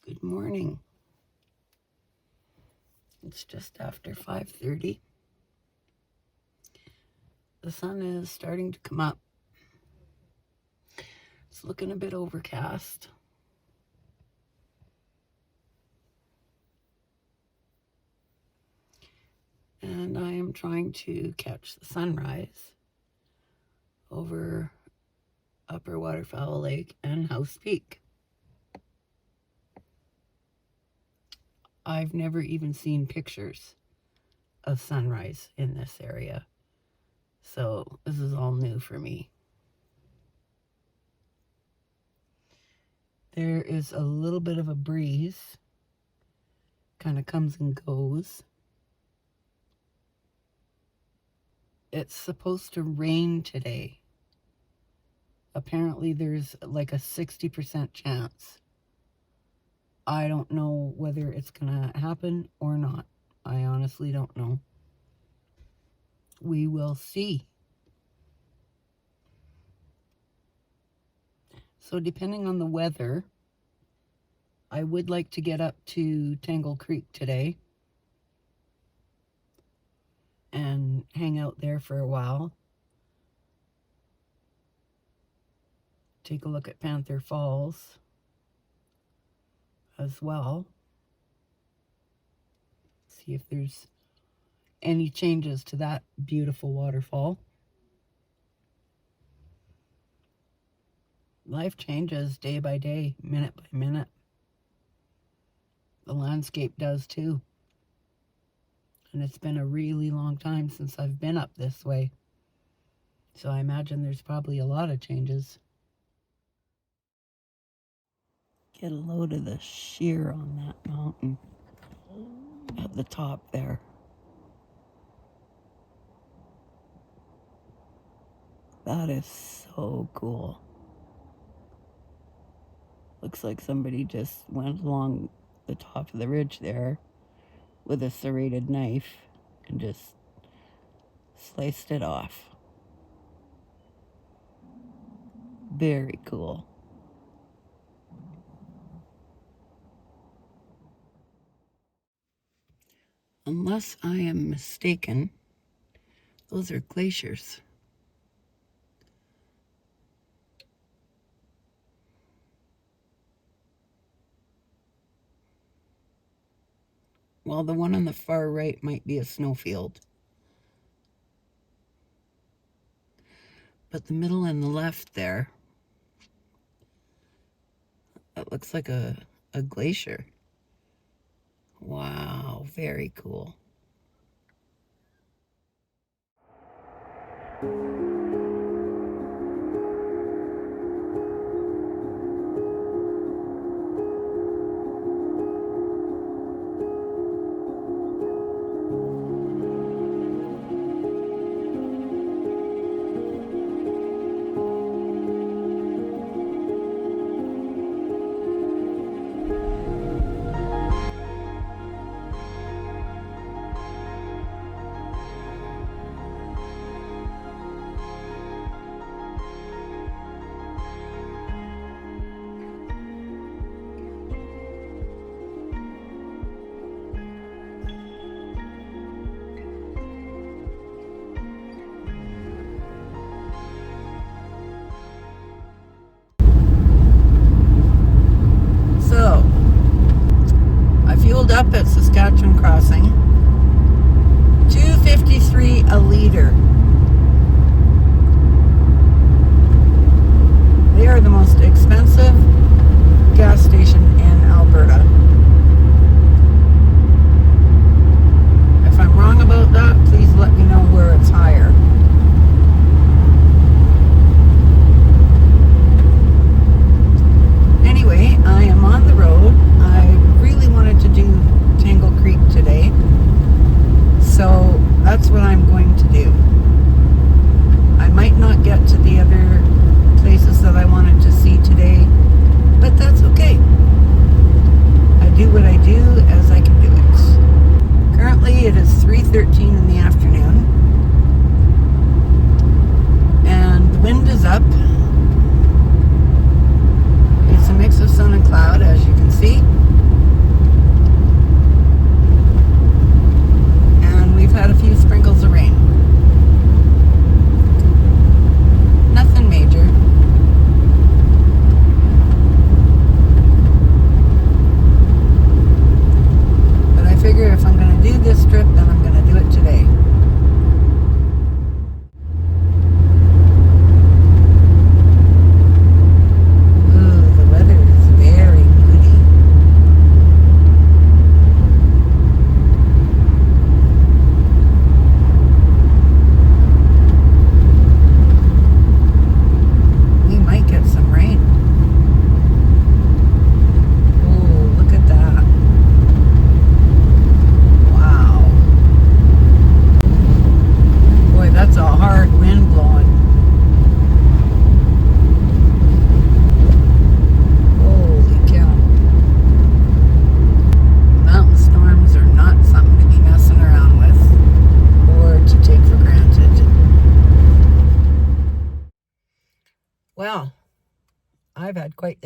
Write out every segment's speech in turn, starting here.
Good morning. It's just after 5:30. The sun is starting to come up. It's looking a bit overcast. And I am trying to catch the sunrise over Upper Waterfowl Lake and House Peak. I've never even seen pictures of sunrise in this area, so this is all new for me. There is a little bit of a breeze, kind of comes and goes. It's supposed to rain today. Apparently there's like a 60% chance. I don't know whether it's gonna happen or not. I honestly don't know. We will see. So depending on the weather, I would like to get up to Tangle Creek today and hang out there for a while. Take a look at Panther Falls as well. See if there's any changes to that beautiful waterfall. Life changes day by day, minute by minute. The landscape does too. And it's been a really long time since I've been up this way. So I imagine there's probably a lot of changes. Get a load of the sheer on that mountain at the top there. That is so cool. Looks like somebody just went along the top of the ridge there with a serrated knife and just sliced it off. Very cool. Unless I am mistaken, those are glaciers. Well, the one on the far right might be a snowfield. But the middle and the left there, that looks like a glacier. Wow, very cool. Up at Saskatchewan Crossing, $2.53 a liter. They are the most expensive gas station in Alberta. If I'm wrong about that, please let me know where it's higher. Anyway, I am on the road. I really wanted to do Tangle Creek today, so that's what I'm going to do. I might not get to the other places that I wanted to see today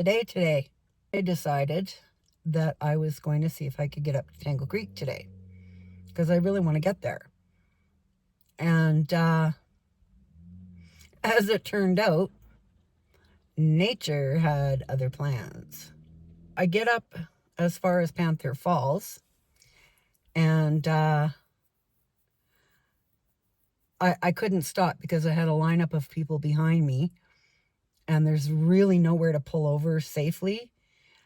day today. I decided that I was going to see if I could get up to Tangle Creek today because I really want to get there. And as it turned out, nature had other plans. I get up as far as Panther Falls, and I couldn't stop because I had a lineup of people behind me, and there's really nowhere to pull over safely.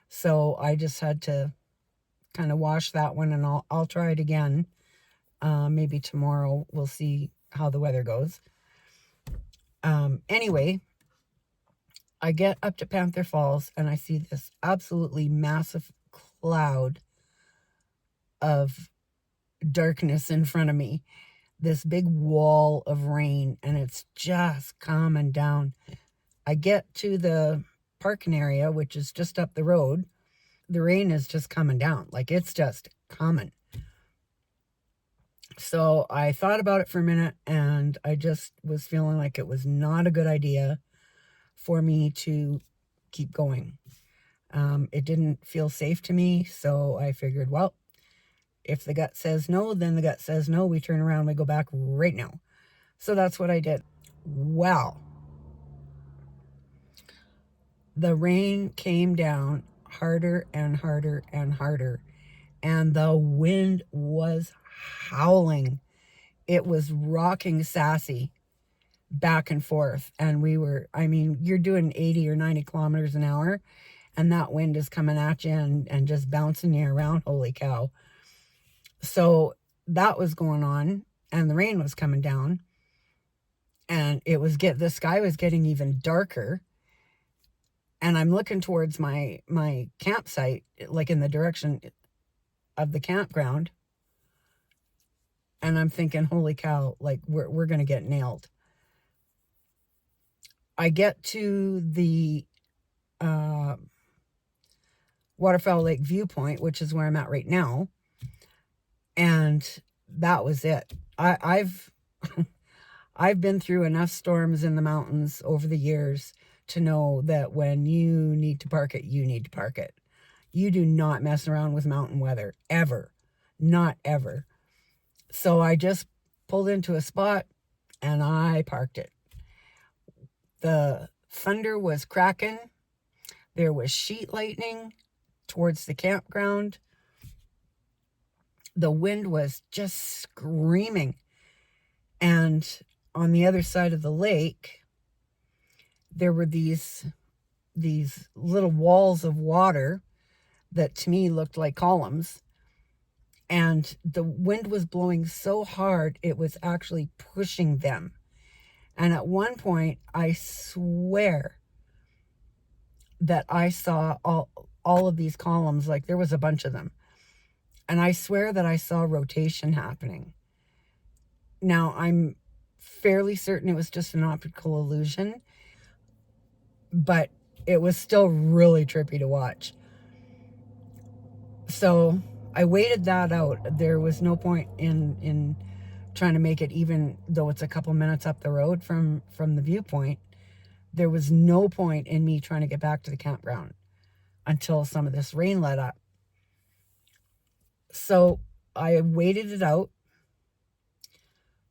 So I just had to kind of wash that one, and I'll try it again. Maybe tomorrow. We'll see how the weather goes. Anyway, I get up to Panther Falls, and I see this absolutely massive cloud of darkness in front of me. This big wall of rain, and it's just coming down. I get to the parking area, which is just up the road. The rain is just coming down. Like, it's just coming. So I thought about it for a minute, and I just was feeling like it was not a good idea for me to keep going. It didn't feel safe to me, so I figured, well, if the gut says no, then the gut says no. We turn around, we go back right now. So that's what I did. Well, the rain came down harder and harder and harder, and the wind was howling. It was rocking Sassy back and forth, and you're doing 80 or 90 kilometers an hour, and that wind is coming at you and just bouncing you around. Holy cow. So that was going on, and the rain was coming down, and the sky was getting even darker. And I'm looking towards my campsite, like in the direction of the campground, and I'm thinking, holy cow, like we're gonna get nailed. I get to the Waterfowl Lake viewpoint, which is where I'm at right now, and that was it. I've I've been through enough storms in the mountains over the years to know that when you need to park it, you need to park it. You do not mess around with mountain weather, ever. Not ever. So I just pulled into a spot and I parked it. The thunder was cracking. There was sheet lightning towards the campground. The wind was just screaming. And on the other side of the lake, there were these little walls of water that to me looked like columns. And the wind was blowing so hard, it was actually pushing them. And at one point, I swear that I saw all of these columns, like there was a bunch of them. And I swear that I saw rotation happening. Now, I'm fairly certain it was just an optical illusion, but it was still really trippy to watch. So I waited that out. There was no point in trying to make it, even though it's a couple minutes up the road from the viewpoint. There was no point in me trying to get back to the campground until some of this rain let up. So I waited it out,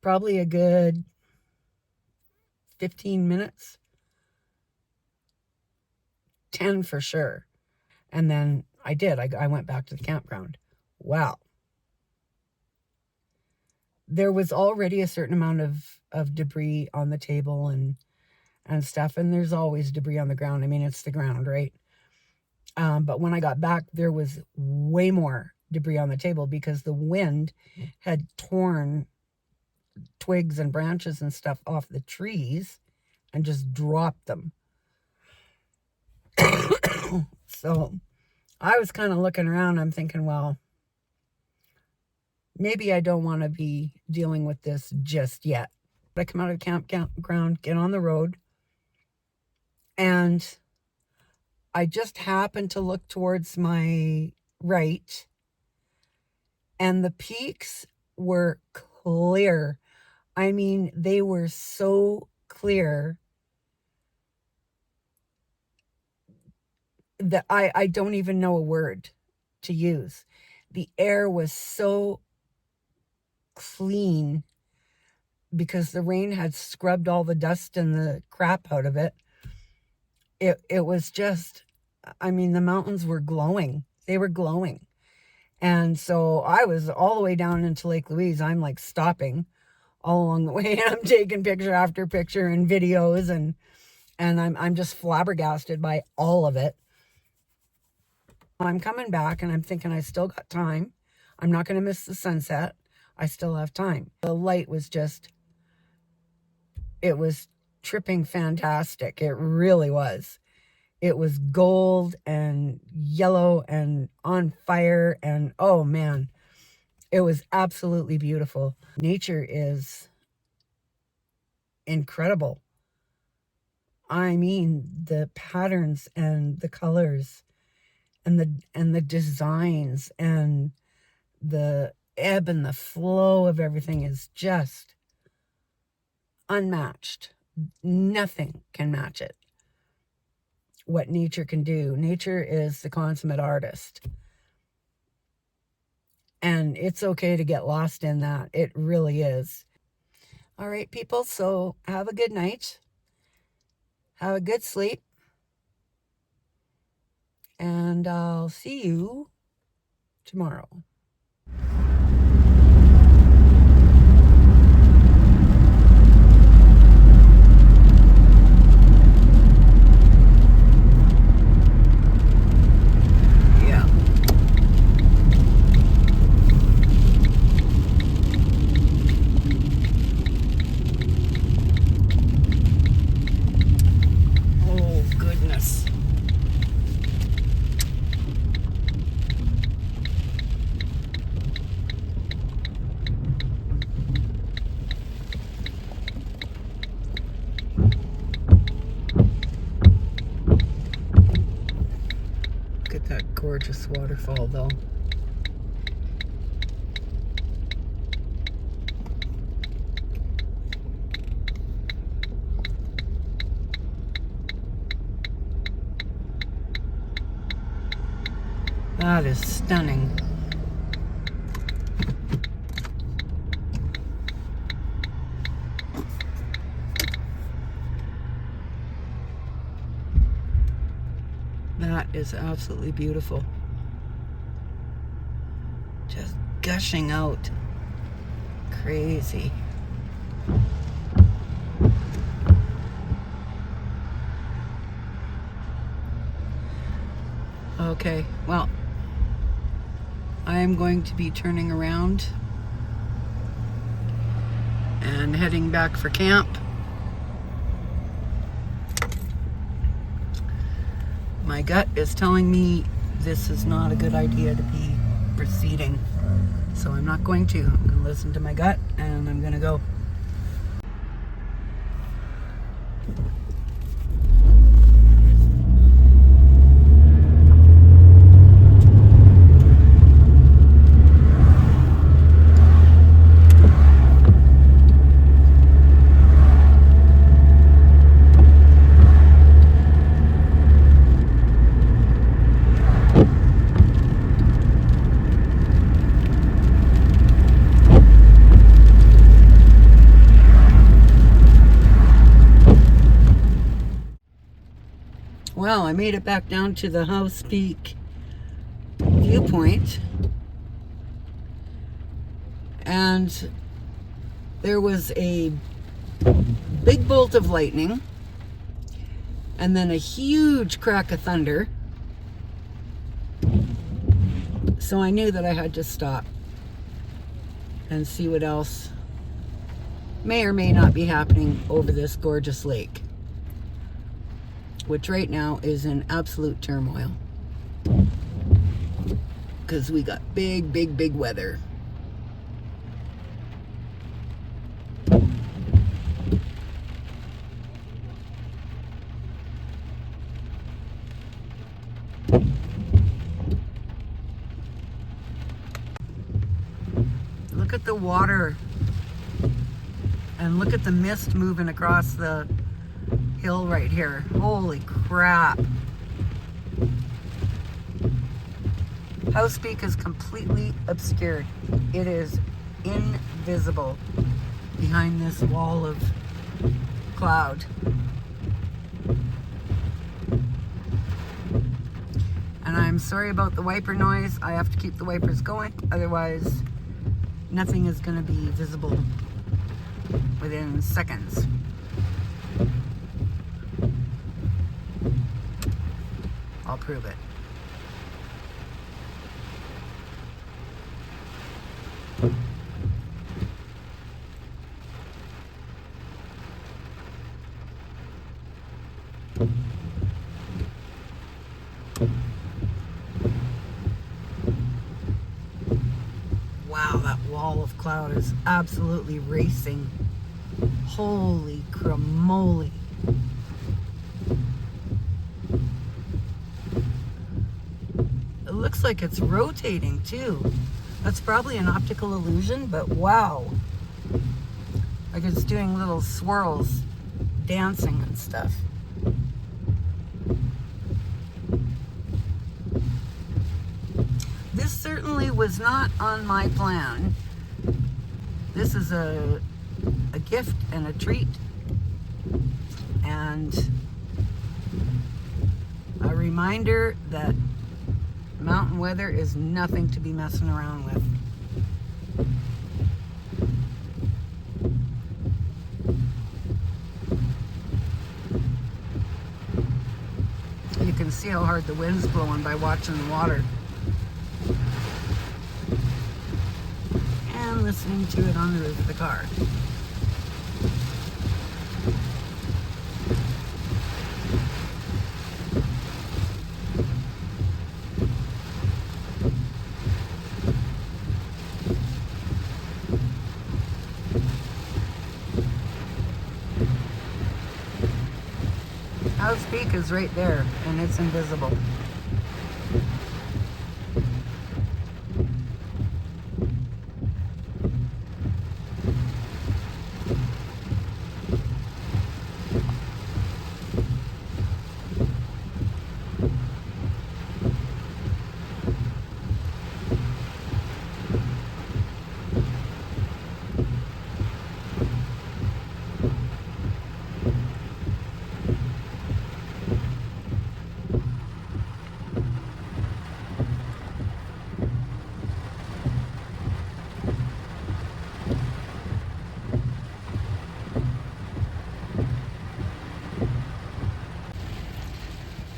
probably a good 15 minutes, 10 for sure. And then I did. I went back to the campground. Wow. There was already a certain amount of debris on the table and stuff, and there's always debris on the ground. I mean, it's the ground, right? But when I got back, there was way more debris on the table because the wind had torn twigs and branches and stuff off the trees and just dropped them. So I was kind of looking around. I'm thinking, well, maybe I don't want to be dealing with this just yet. I come out of the campground, get on the road, and I just happened to look towards my right, and the peaks were clear. I mean, they were so clear. that I don't even know a word to use. The air was so clean because the rain had scrubbed all the dust and the crap out of it. It was just, I mean, the mountains were glowing. They were glowing. And so I was all the way down into Lake Louise. I'm like stopping all along the way, and I'm taking picture after picture and videos, and I'm just flabbergasted by all of it. I'm coming back and I'm thinking I still got time. I'm not going to miss the sunset. I still have time. The light was just, it was tripping fantastic. It really was. It was gold and yellow and on fire, and oh man, it was absolutely beautiful. Nature is incredible. I mean, the patterns and the colors and the designs and the ebb and the flow of everything is just unmatched. Nothing can match it. What nature can do. Nature is the consummate artist. And it's okay to get lost in that. It really is. All right, people, so have a good night. Have a good sleep. And I'll see you tomorrow. Look at that gorgeous waterfall, though. That is stunning. That is absolutely beautiful. Just gushing out. Crazy. Okay, well, I am going to be turning around and heading back for camp. My gut is telling me this is not a good idea to be proceeding. So I'm not going to. I'm going to listen to my gut and I'm going to go. Well, I made it back down to the House Peak viewpoint, and there was a big bolt of lightning and then a huge crack of thunder. So I knew that I had to stop and see what else may or may not be happening over this gorgeous lake, which right now is in absolute turmoil because we got big weather. Look at the water and look at the mist moving across the hill right here. Holy crap. House Peak is completely obscured. It is invisible behind this wall of cloud. And I'm sorry about the wiper noise. I have to keep the wipers going, otherwise nothing is going to be visible within seconds. I'll prove it. Wow, that wall of cloud is absolutely racing. Holy cramoly. It looks like it's rotating too. That's probably an optical illusion, but wow. Like it's doing little swirls, dancing and stuff. This certainly was not on my plan. This is a gift and a treat, and a reminder that mountain weather is nothing to be messing around with. You can see how hard the wind's blowing by watching the water and listening to it on the roof of the car. House Peak is right there, and it's invisible.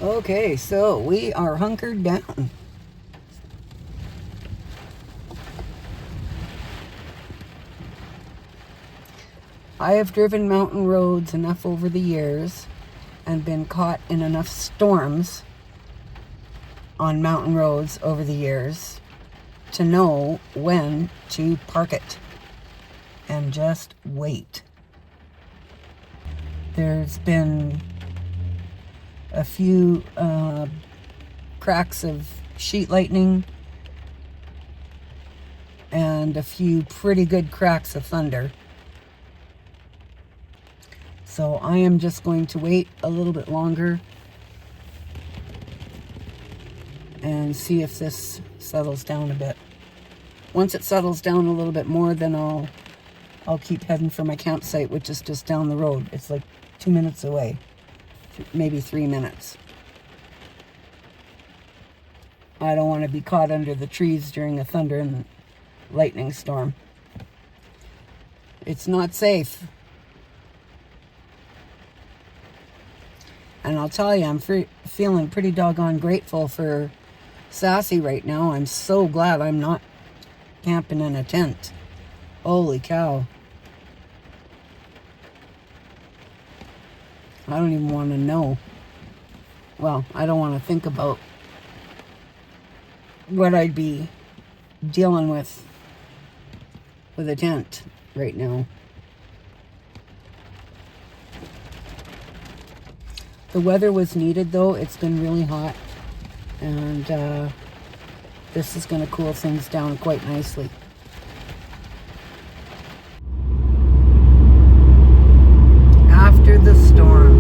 Okay, so we are hunkered down. I have driven mountain roads enough over the years and been caught in enough storms on mountain roads over the years to know when to park it and just wait. There's been a few cracks of sheet lightning and a few pretty good cracks of thunder. So I am just going to wait a little bit longer and see if this settles down a bit. Once it settles down a little bit more, then I'll keep heading for my campsite, which is just down the road. It's like 2 minutes away. Maybe 3 minutes. I don't want to be caught under the trees during a thunder and lightning storm. It's not safe. And I'll tell you, I'm feeling pretty doggone grateful for Sassy right now. I'm so glad I'm not camping in a tent. Holy cow. I don't even want to know. Well, I don't want to think about what I'd be dealing with a tent right now. The weather was needed though. It's been really hot, and this is going to cool things down quite nicely. After the storm.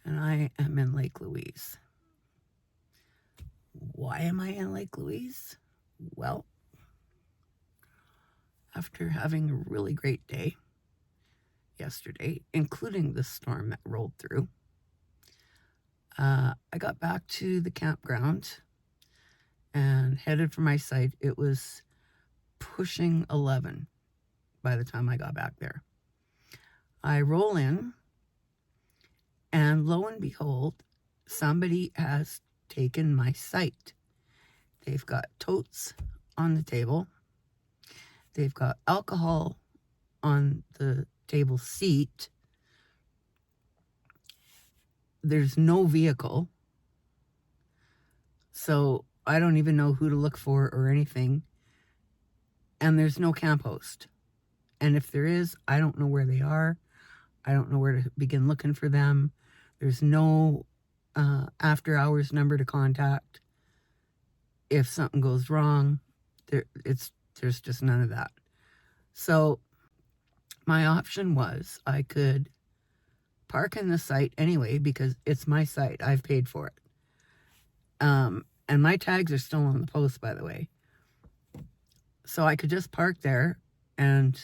And I am in Lake Louise. Why am I in Lake Louise? Well, after having a really great day yesterday, including the storm that rolled through, I got back to the campground and headed for my site. It was pushing 11 by the time I got back there. I roll in, and lo and behold, somebody has taken my site. They've got totes on the table. They've got alcohol on the table seat. There's no vehicle. So I don't even know who to look for or anything. And there's no camp host. And if there is, I don't know where they are. I don't know where to begin looking for them. There's no after hours number to contact. If something goes wrong, there's just none of that. So my option was I could park in the site anyway because it's my site. I've paid for it. And my tags are still on the post, by the way. So I could just park there and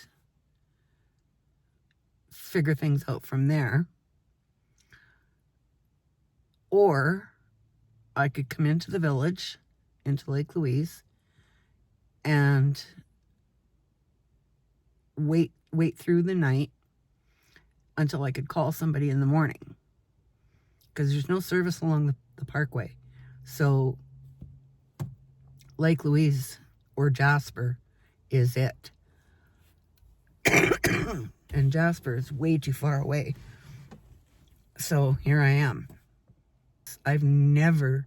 figure things out from there. Or I could come into the village, into Lake Louise, and wait through the night until I could call somebody in the morning. Because there's no service along the parkway. So Lake Louise or Jasper is it. And Jasper is way too far away. So here I am. I've never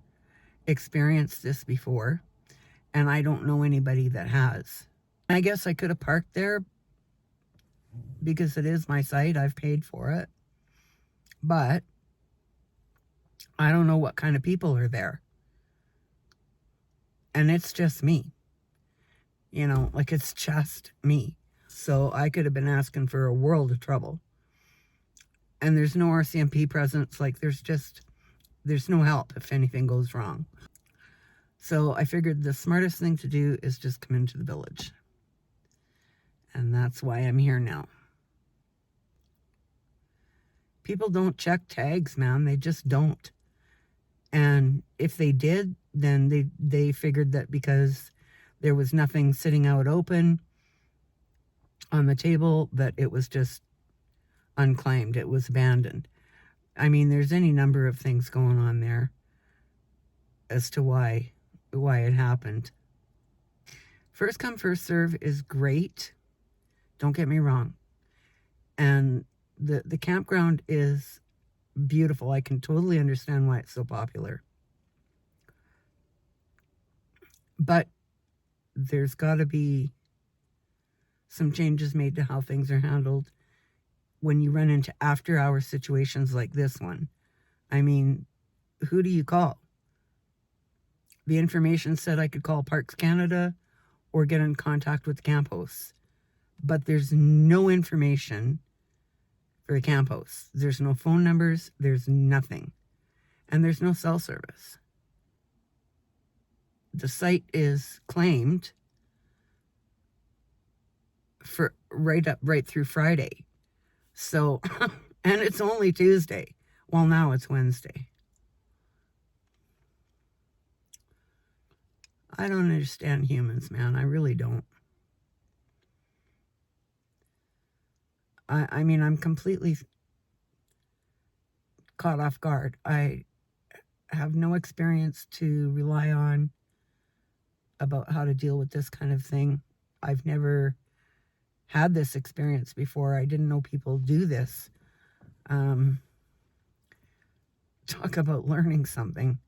experienced this before, and I don't know anybody that has. I guess I could have parked there because it is my site. I've paid for it. But I don't know what kind of people are there. And it's just me. You know, like it's just me. So I could have been asking for a world of trouble. And there's no RCMP presence. Like there's no help if anything goes wrong. So I figured the smartest thing to do is just come into the village. And that's why I'm here now. People don't check tags, man. They just don't. And if they did, then they figured that because there was nothing sitting out open on the table, that it was just unclaimed. It was abandoned. I mean, there's any number of things going on there as to why it happened. First come, first serve is great. Don't get me wrong. And the campground is beautiful. I can totally understand why it's so popular. But there's got to be some changes made to how things are handled when you run into after-hour situations like this one. I mean, who do you call? The information said I could call Parks Canada or get in contact with the camp hosts. But there's no information for the camp hosts. There's no phone numbers. There's nothing. And there's no cell service. The site is claimed for right through Friday. So, and it's only Tuesday. Well, now it's Wednesday. I don't understand humans, man. I really don't. I mean, I'm completely caught off guard. I have no experience to rely on about how to deal with this kind of thing. I've never had this experience before. I didn't know people do this. Talk about learning something.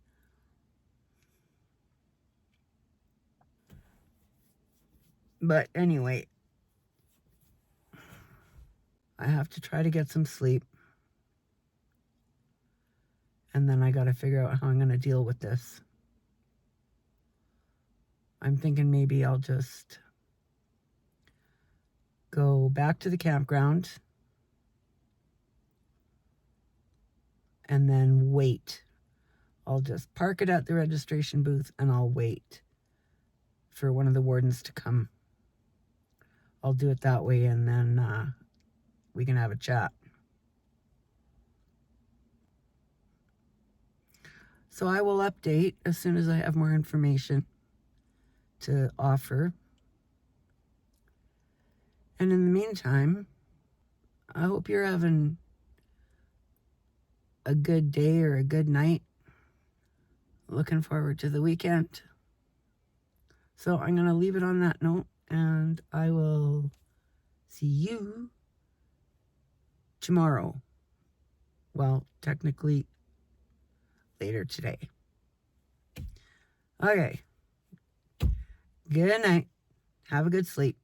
But anyway, I have to try to get some sleep. And then I got to figure out how I'm going to deal with this. I'm thinking maybe I'll just go back to the campground and then wait. I'll just park it at the registration booth and I'll wait for one of the wardens to come. I'll do it that way, and then we can have a chat. So I will update as soon as I have more information to offer. And in the meantime, I hope you're having a good day or a good night. Looking forward to the weekend. So I'm going to leave it on that note, and I will see you tomorrow. Well, technically later today. Okay. Good night. Have a good sleep.